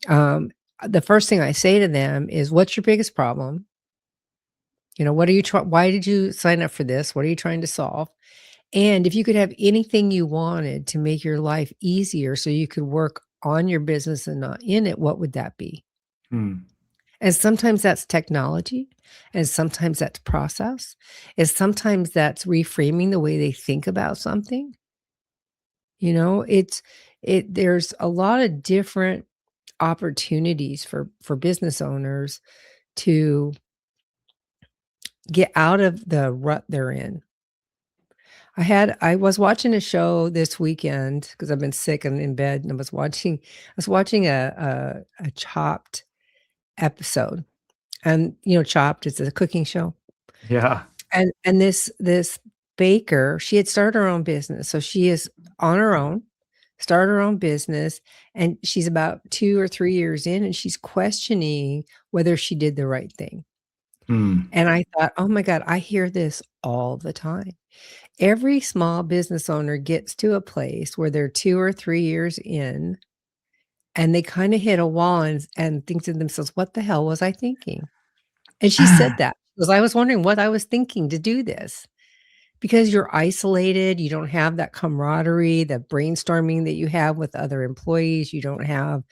um, the first thing I say to them is, "What's your biggest problem? What are you trying? Why did you sign up for this? What are you trying to solve? And if you could have anything you wanted to make your life easier so you could work on your business and not in it, what would that be?" Mm. And sometimes that's technology, and sometimes that's process, and sometimes that's reframing the way they think about something. There's a lot of different opportunities for business owners to get out of the rut they're in. I was watching a show this weekend because I've been sick and in bed, and I was watching a Chopped episode. And, Chopped is a cooking show. Yeah. And this baker, she had started her own business, so she is on her own, started her own business, and she's about 2 or 3 years in, and she's questioning whether she did the right thing. Mm. And I thought, "Oh my god, I hear this all the time." Every small business owner gets to a place where they're 2 or 3 years in, and they kinda hit a wall and think to themselves, "What the hell was I thinking?" And she said that, because I was wondering what I was thinking to do this. Because you're isolated, you don't have that camaraderie, the brainstorming that you have with other employees, you don't have,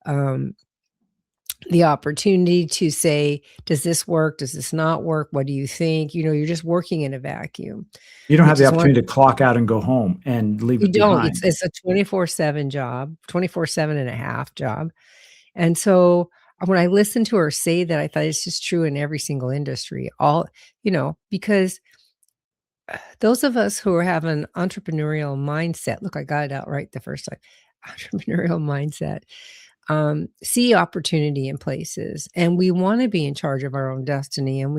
um, the opportunity to say, "Does this work? Does this not work? What do you think?" You're just working in a vacuum, You don't have which the is one opportunity to clock out and go home and leave you it don't, behind. it's a 24/7 job, 24/7 and a half job, and so, when I listened to her say that, I thought it's just true in every single industry, because those of us who have an entrepreneurial mindset, look, I got it out right the first time. Entrepreneurial mindset, see opportunity in places, and we want to be in charge of our own destiny, and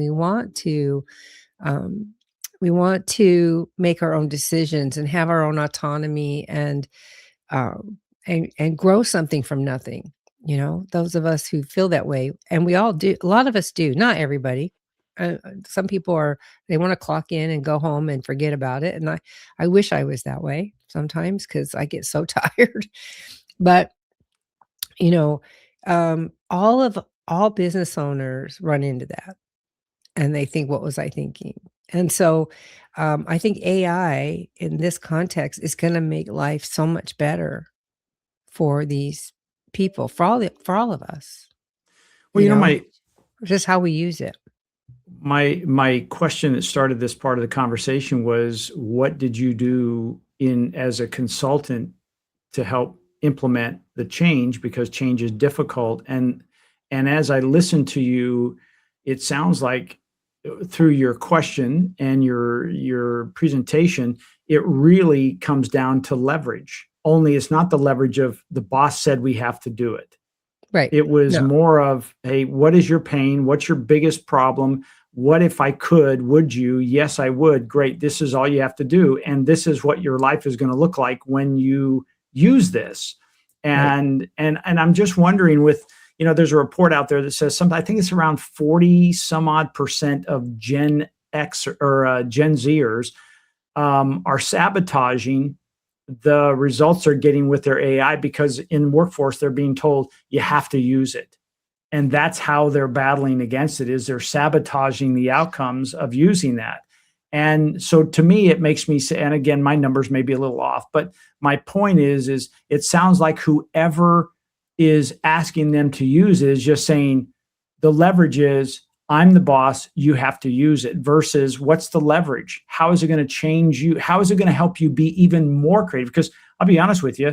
um, we want to make our own decisions and have our own autonomy and grow something from nothing. Those of us who feel that way, and we all do. A lot of us do, not everybody. Some people are, they want to clock in and go home and forget about it. And I wish I was that way sometimes because I get so tired. But, you know, all business owners run into that and they think, what was I thinking? And so I think AI in this context is going to make life so much better for these people, for all of us, Well, you you know, know, just how we use it. my question that started this part of the conversation was, what did you do as a consultant to help implement the change, because change is difficult? And as I listen to you, it sounds like through your question and your presentation, it really comes down to leverage. Only it's not the leverage of the boss said we have to do it. Right. It was No. more of, hey, what is your pain? What's your biggest problem? What if I could? Would you? Yes, I would. Great. This is all you have to do. And this is what your life is going to look like when you use this. Right. And I'm just wondering, with, there's a report out there that says something, I think it's around 40 some odd percent of Gen X or Gen Zers are sabotaging the results they're getting with their AI, because in workforce, they're being told you have to use it. And that's how they're battling against it, is they're sabotaging the outcomes of using that. And so to me, it makes me say, and again, my numbers may be a little off, but my point is it sounds like whoever is asking them to use it is just saying the leverage is, I'm the boss, you have to use it, versus what's the leverage? How is it going to change you? How is it going to help you be even more creative? Because I'll be honest with you,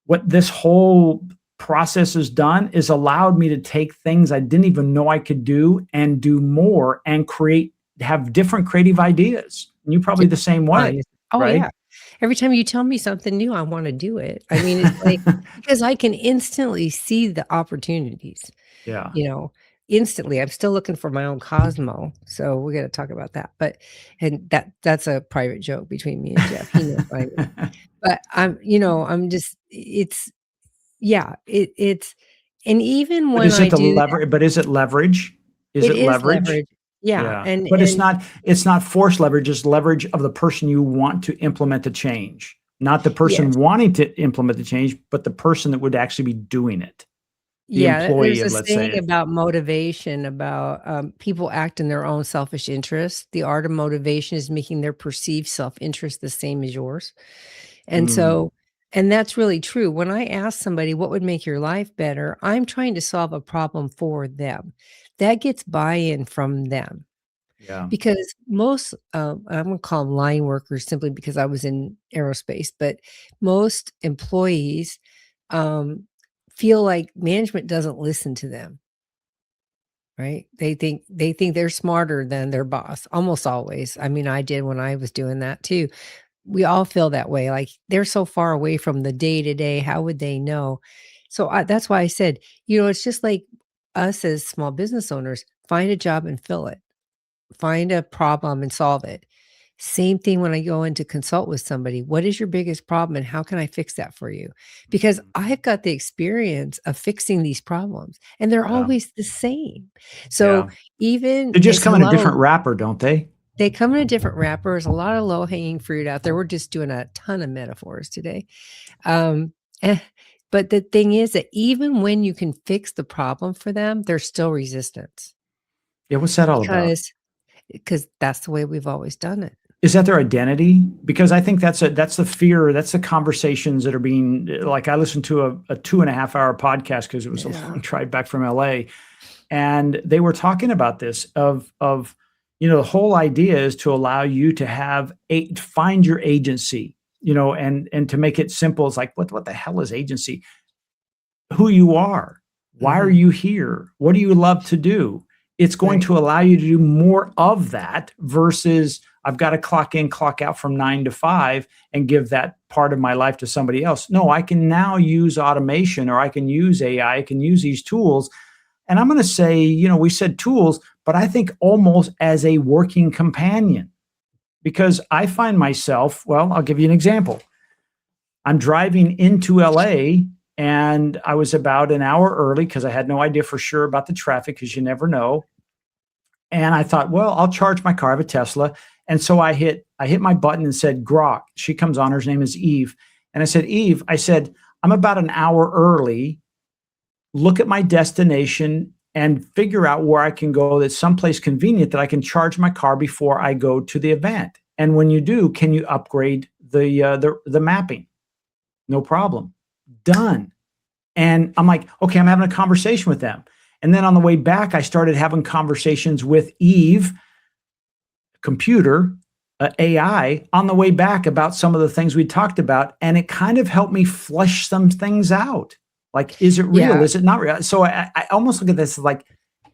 what this whole process has done is allowed me to take things I didn't even know I could do and do more and have different creative ideas. And you probably the same way, Oh, right? yeah. Every time you tell me something new, I wanna do it. I mean, it's like because I can instantly see the opportunities, Yeah. you know, instantly. I'm still looking for my own Cosmo, so we gotta talk about that, but and that's a private joke between me and Jeff. He knows what I mean. But I'm just yeah, it's and even But when is I it the do that, lever? But is it leverage? Is it it is leverage? leverage. Yeah, Yeah. and But and it's not forced leverage, it's leverage of the person you want to implement the change. Not the person yes. wanting to implement the change, but the person that would actually be doing it. The Yeah, there's employee, a let's saying say. about motivation, about, people act in their own selfish interest. The art of motivation is making their perceived self-interest the same as yours. And Mm, so and that's really true. When I ask somebody, "What would make your life better?" I'm trying to solve a problem for them. That gets buy-in from them. yeah. Because most, I'm gonna call them line workers simply because I was in aerospace, but most employees, um, feel like management doesn't listen to them, right? They think they're smarter than their boss, almost always. I mean, I did when I was doing that too. We all feel that way, like, they're so far away from the day to day, how would they know? So, that's why I said, it's just like us as small business owners, find a job and fill it. Find a problem and solve it. Same thing when I go in to consult with somebody. What is your biggest problem and how can I fix that for you? Because Mhm. I've got the experience of fixing these problems and they're Yeah. always the same. So Yeah. even They just it's come a in a lot of different wrapper, don't they? they come in a different wrappers, a lot of low hanging fruit out there. We're just doing a ton of metaphors today. Um, eh, but the thing is that even when you can fix the problem for them, there's still resistance Yeah, what's that all about? because that's the way we've always done it. Is that their identity? Because I think that's the fear, that's the conversations that are being, like, I listened to a 2.5 hour podcast because it was a Yeah. long drive back from LA. And they were talking about this of the whole idea is to allow you to find your agency, and to make it simple. It's like, what the hell is agency? Who you are. Why are Mhm. you here? What do you love to do? It's going Right. to allow you to do more of that versus I've got to clock in, clock out from 9 to 5 and give that part of my life to somebody else. No, I can now use automation, or I can use AI, I can use these tools. And I'm going to say, we said tools, but I think almost as a working companion, because I find myself, well, I'll give you an example. I'm driving into LA and I was about an hour early because I had no idea for sure about the traffic, because you never know. And I thought, well, I'll charge my car. I have a Tesla. And so I hit my button and said, Grok. She comes on. Her name is Eve. And I said, Eve, I said, I'm about an hour early. Look at my destination and figure out where I can go that's someplace convenient that I can charge my car before I go to the event. And when you do, can you upgrade the mapping? No problem. Done. And I'm like, okay, I'm having a conversation with them. And then on the way back, I started having conversations with Eve, computer, AI, on the way back about some of the things we talked about. And it kind of helped me flesh some things out. Like, is it real? Yeah. Is it not real? So I almost look at this like,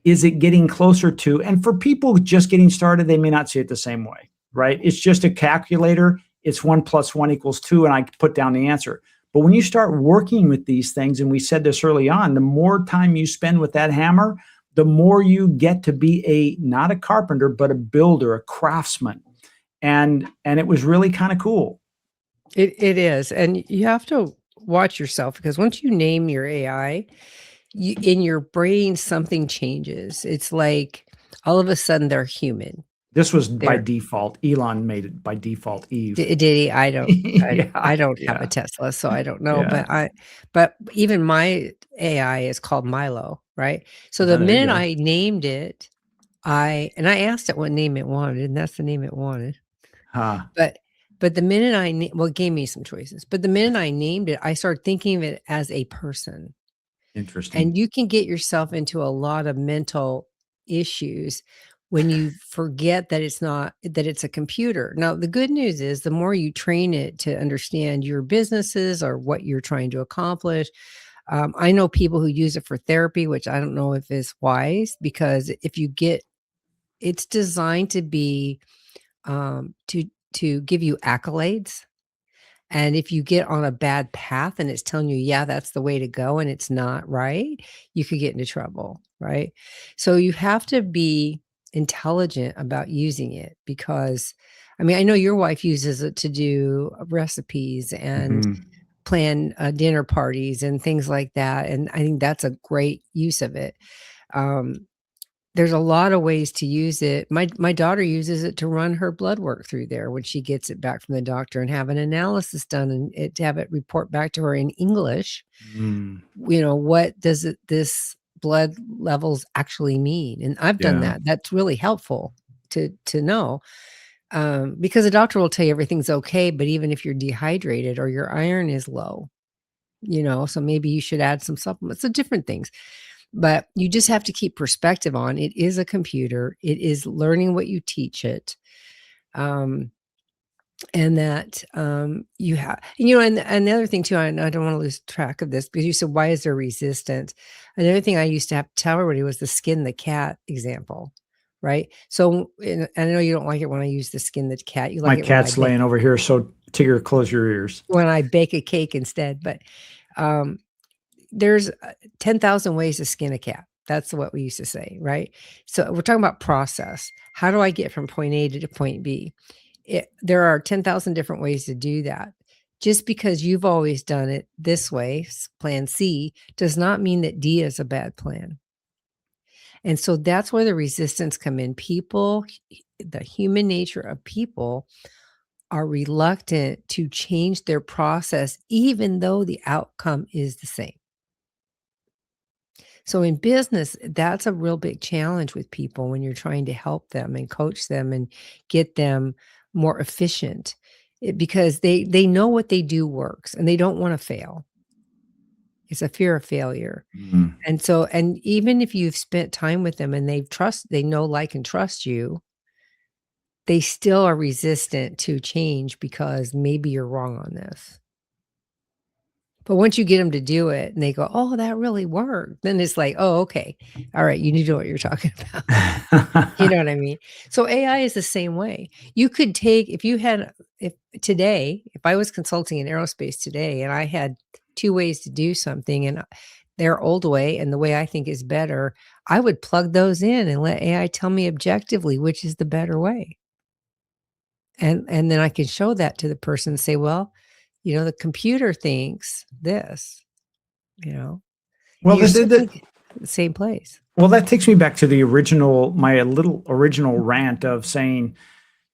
is it getting closer to? And for people just getting started, they may not see it the same way, right? It's just a calculator. It's 1 + 1 = 2, and I put down the answer. But when you start working with these things, and we said this early on, the more time you spend with that hammer, the more you get to be not a carpenter, but a builder, a craftsman. And it was really kind of cool. It is. And you have to watch yourself, because once you name your AI, in your brain, something changes. It's like all of a sudden they're human. This was by default. Elon made it by default, Eve. Did he? I don't Yeah, I don't have yeah. a Tesla, so I don't know, Yeah. but even my AI is called Milo, right? So the Oh, there you minute go. I named it, I asked it what name it wanted, and that's the name it wanted. Huh. But the minute well, it gave me some choices, but the minute I named it, I started thinking of it as a person. Interesting. And you can get yourself into a lot of mental issues when you forget that it's a computer. Now, the good news is the more you train it to understand your businesses or what you're trying to accomplish. I know people who use it for therapy, which I don't know if is wise, because it's designed to be to give you accolades. And if you get on a bad path and it's telling you, yeah, that's the way to go, and it's not right, you could get into trouble, right? So you have to be intelligent about using it, because I mean, I know your wife uses it to do recipes and Mhm. plan dinner parties and things like that. And I think that's a great use of it. Um, there's a lot of ways to use it. My daughter uses it to run her blood work through there when she gets it back from the doctor, and have an analysis done, and to have it report back to her in English, Mm. what does this blood levels actually mean? And I've done Yeah. that. That's really helpful to know, because the doctor will tell you everything's okay, but even if you're dehydrated or your iron is low, so maybe you should add some supplements, so different things. But you just have to keep perspective on it. Is a computer. It is learning what you teach it. And that you have, and the other thing too, I don't want to lose track of this, because you said, why is there resistance? Another thing I used to have to tell everybody was the skin the cat example, right? So, and I know you don't like it when I use the skin the cat. You My like it when cat's laying over here, so Tigger, close your ears. when I bake a cake instead. But there's 10,000 ways to skin a cat. That's what we used to say, right? So we're talking about process. How do I get from point A to point B? There are 10,000 different ways to do that. Just because you've always done it this way, plan C, does not mean that D is a bad plan. And so that's where the resistance come in. People, the human nature of people, are reluctant to change their process, even though the outcome is the same. So in business, that's a real big challenge with people when you're trying to help them and coach them and get them more efficient, because they know what they do works and they don't want to fail. It's a fear of failure. Mm. And so, and even if you've spent time with them and they know, like, and trust you, they still are resistant to change because maybe you're wrong on this. But once you get them to do it and they go, "Oh, that really worked," then it's like, "Oh, okay. All right, you need to know what you're talking about." You know what I mean? So AI is the same way. You could take, if I was consulting in aerospace today and I had 2 ways to do something, and their old way and the way I think is better, I would plug those in and let AI tell me objectively which is the better way. And then I can show that to the person and say, "Well, the computer thinks this," you know? Well, You're still gonna the same place. Well, that takes me back to my little original rant of saying,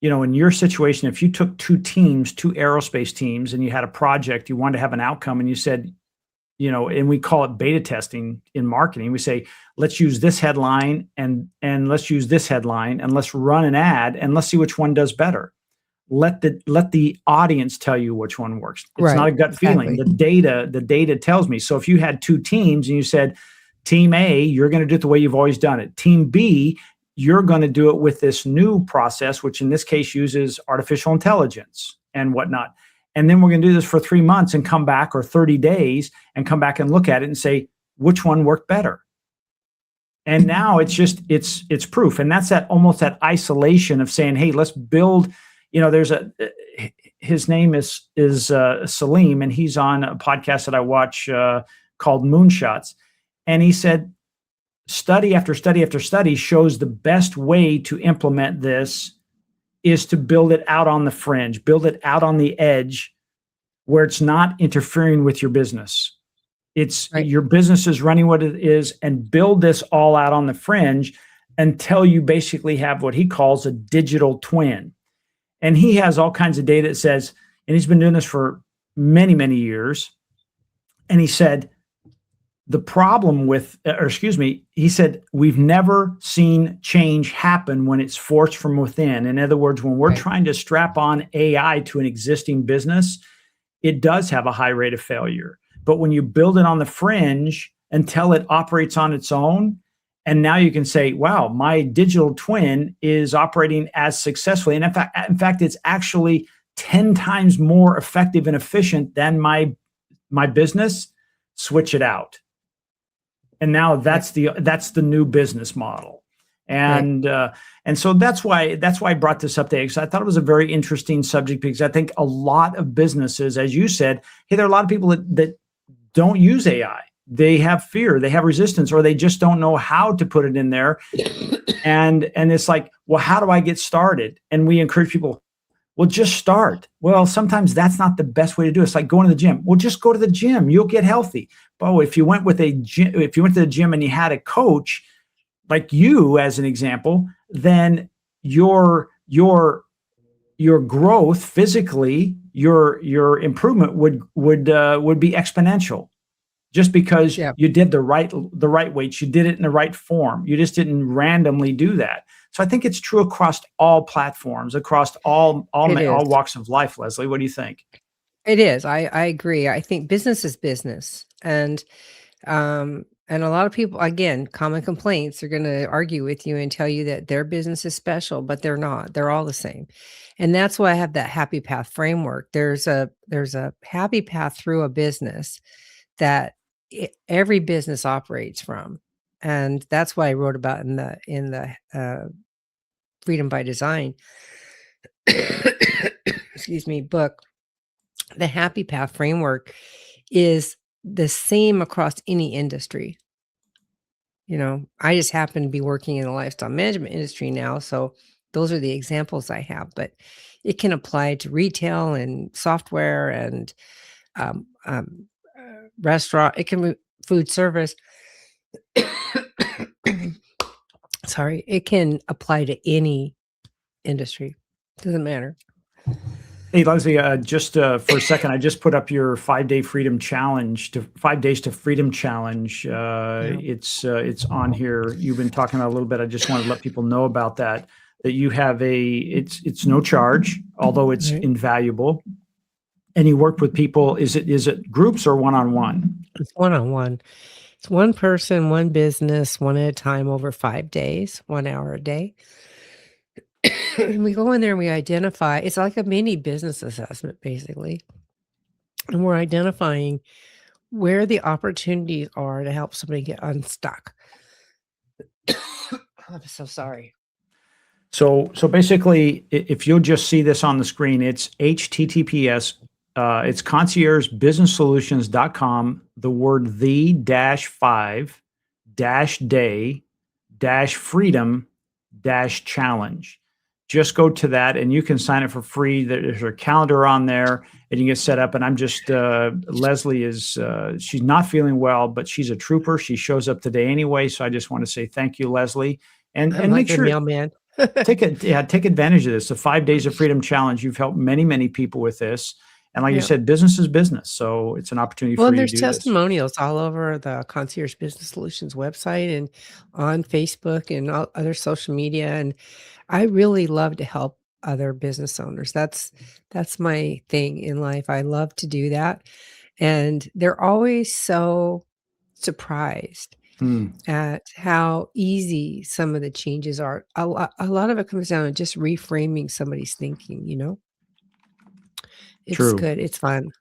in your situation, if you took two aerospace teams, and you had a project, you wanted to have an outcome, and you said, and we call it beta testing in marketing. We say, let's use this headline and let's use this headline, and let's run an ad, and let's see which one does better. Let the audience tell you which one works. It's not a gut feeling. The data tells me. So if you had two teams and you said, Team A, you're going to do it the way you've always done it. Team B, you're going to do it with this new process, which in this case uses artificial intelligence and whatnot. And then we're going to do this for 3 months and come back, or 30 days, and come back and look at it and say, which one worked better? And now it's proof. And that's almost that isolation of saying, hey, let's build, his name is Salim, and he's on a podcast that I watch called Moonshots. And he said, study after study after study shows the best way to implement this is to build it out on the fringe, build it out on the edge where it's not interfering with your business. It's right. Your business is running what it is, and build this all out on the fringe until you basically have what he calls a digital twin. And he has all kinds of data that says, and he's been doing this for many, many years. And he said, he said, we've never seen change happen when it's forced from within. In other words, when we're trying to strap on AI to an existing business, it does have a high rate of failure. But when you build it on the fringe until it operates on its own, and now you can say, wow, my digital twin is operating as successfully. And in fact, it's actually 10 times more effective and efficient than my business. Switch it out. And now that's the new business model. And so that's why I brought this up today, because I thought it was a very interesting subject, because I think a lot of businesses, as you said, hey, there are a lot of people that don't use AI. They have fear, they have resistance, or they just don't know how to put it in there. And it's like, well, how do I get started? And we encourage people, well, just start. Well, sometimes that's not the best way to do it. It's like going to the gym. Well, just go to the gym. You'll get healthy. But if you went to the gym and you had a coach like you, as an example, then your growth physically, your improvement would be exponential. Just because you did the right weights, you did it in the right form. You just didn't randomly do that. So I think it's true across all platforms, across all walks of life. Leslie, what do you think? It is. I agree. I think business is business, and a lot of people, again, common complaints, are going to argue with you and tell you that their business is special, but they're not. They're all the same, and that's why I have that happy path framework. There's a happy path through a business that every business operates from, and that's why I wrote about in the Freedom by Design excuse me, book. The happy path framework is the same across any industry. I just happen to be working in the lifestyle management industry now, so those are the examples I have, but it can apply to retail and software and restaurant. It can be food service. Sorry, it can apply to any industry. Doesn't matter. Hey, Leslie, just for a second, I just put up your 5-day freedom challenge, 5 days to freedom challenge. It's on here. You've been talking about a little bit. I just wanted to let people know about that you have it's no charge, although it's invaluable. And you work with people. Is it groups or one-on-one? It's one-on-one. It's one person, one business, one at a time over 5 days, 1 hour a day. And we go in there and we identify, it's like a mini business assessment, basically. And we're identifying where the opportunities are to help somebody get unstuck. I'm so sorry. So basically, if you'll just see this on the screen, it's HTTPS. It's conciergebusinesssolutions.com, the word the-5-day-freedom-challenge. just go to that and you can sign up for free. There's her calendar on there and you get set up. And I'm just, Leslie is, she's not feeling well, but she's a trooper. She shows up today anyway. So I just want to say thank you, Leslie, and I'm like make the sure mailman. take advantage of this. The 5 Days of Freedom Challenge. You've helped many, many people with this. And like you Yeah. said, business is business. So it's an opportunity Well, for and you to there's do this. testimonials all over the Concierge Business Solutions website and on Facebook and all other social media, and I really love to help other business owners. That's my thing in life. I love to do that, and they're always so surprised Hmm, at how easy some of the changes are. A lot of it comes down to just reframing somebody's thinking, you know? It's true. good, it's fun.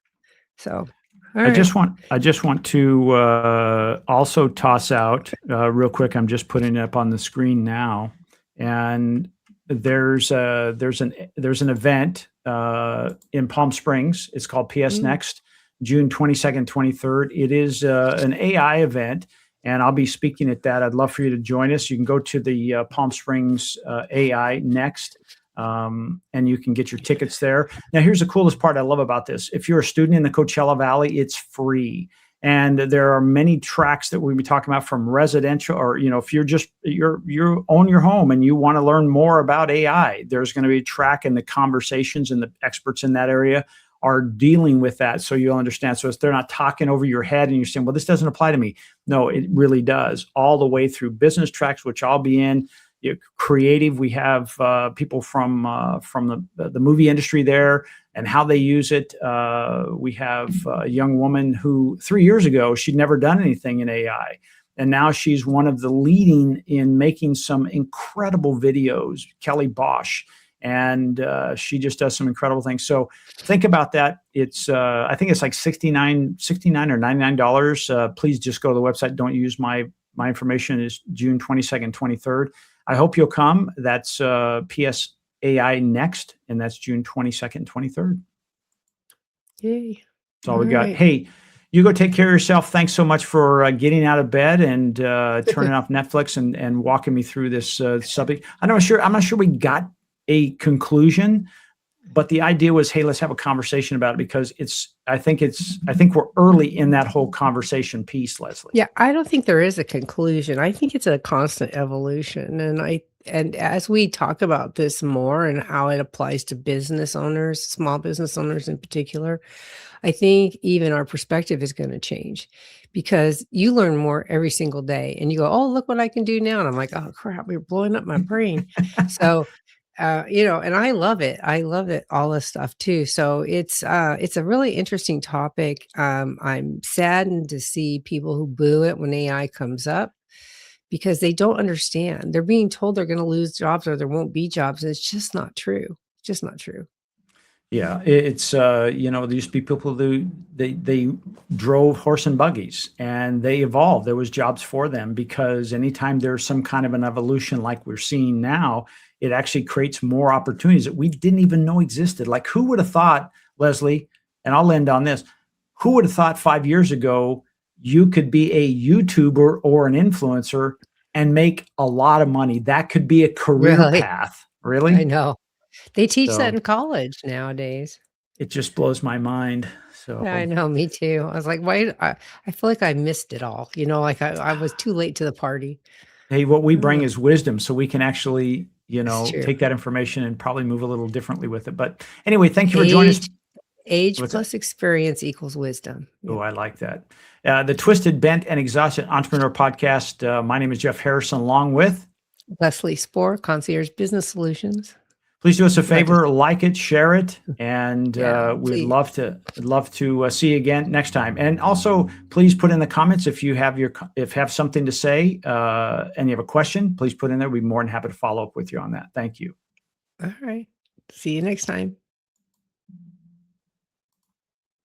So, alright. I just want to also toss out real quick. I'm just putting it up on the screen now, and there's an event in Palm Springs. It's called PS Mm, Next, June 22nd, 23rd. It is an AI event, and I'll be speaking at that. I'd love for you to join us. You can go to the Palm Springs AI Next. And you can get your tickets there. Now, here's the coolest part I love about this. If you're a student in the Coachella Valley, it's free. And there are many tracks that we'll be talking about, from residential, or, if you own your home and you want to learn more about AI, there's going to be a track, and the conversations and the experts in that area are dealing with that. So you'll understand. So they're not talking over your head and you're saying, well, this doesn't apply to me. No, it really does, all the way through business tracks, which I'll be in. Creative. We have people from the movie industry there and how they use it. We have a young woman who 3 years ago, she'd never done anything in AI. And now she's one of the leading in making some incredible videos, Kelly Bosch. And she just does some incredible things. So think about that. It's I think it's like $69 or $99. Please just go to the website. Don't use my information. Is June 22nd, 23rd. I hope you'll come. That's PSAI Next, and that's June 22nd, 23rd. yay. That's all we got. Alright. Hey, you go take care of yourself. Thanks so much for getting out of bed and turning off Netflix and walking me through this subject. I'm not sure we got a conclusion, but the idea was, hey, let's have a conversation about it, because I think we're early in that whole conversation piece, Leslie. Yeah, I don't think there is a conclusion. I think it's a constant evolution, and as we talk about this more and how it applies to business owners, small business owners in particular, I think even our perspective is gonna change, because you learn more every single day and you go, "Oh, look what I can do now." And I'm like, "Oh, crap, you're blowing up my brain." So, and I love it. I love it, all this stuff too. So it's a really interesting topic. I'm saddened to see people who boo it when AI comes up, because they don't understand. They're being told they're going to lose jobs or there won't be jobs. And it's just not true. Just not true. Yeah, it's there used to be people who they drove horse and buggies, and they evolved. There was jobs for them, because anytime there's some kind of an evolution like we're seeing now, it actually creates more opportunities that we didn't even know existed. Like, who would have thought, Leslie, and I'll end on this, who would have thought 5 years ago you could be a YouTuber or an influencer and make a lot of money? That could be a career Really? path. I Really? know. They teach that So in college nowadays. it just blows my mind. So, Yeah, I know, me too. I was like, why? I feel like I missed it all. Like I was too late to the party. hey, what we bring Uh, is wisdom, so we can actually, it's true. take that information and probably move a little differently with it. But anyway, thank you for joining us. Age, age What's that? plus experience equals wisdom. Oh, Yep. I like that. The Twisted, Bent, and Exhausted Entrepreneur Podcast. My name is Jeff Harrison, along with. Leslie Spoor, Concierge Business Solutions. Please do us a Glad to favor, like it, share it, and Yeah, we'd please. love to see you again next time. And also, please put in the comments if you have something to say and you have a question. Please put in there. We'd be more than happy to follow up with you on that. Thank you. All right. See you next time.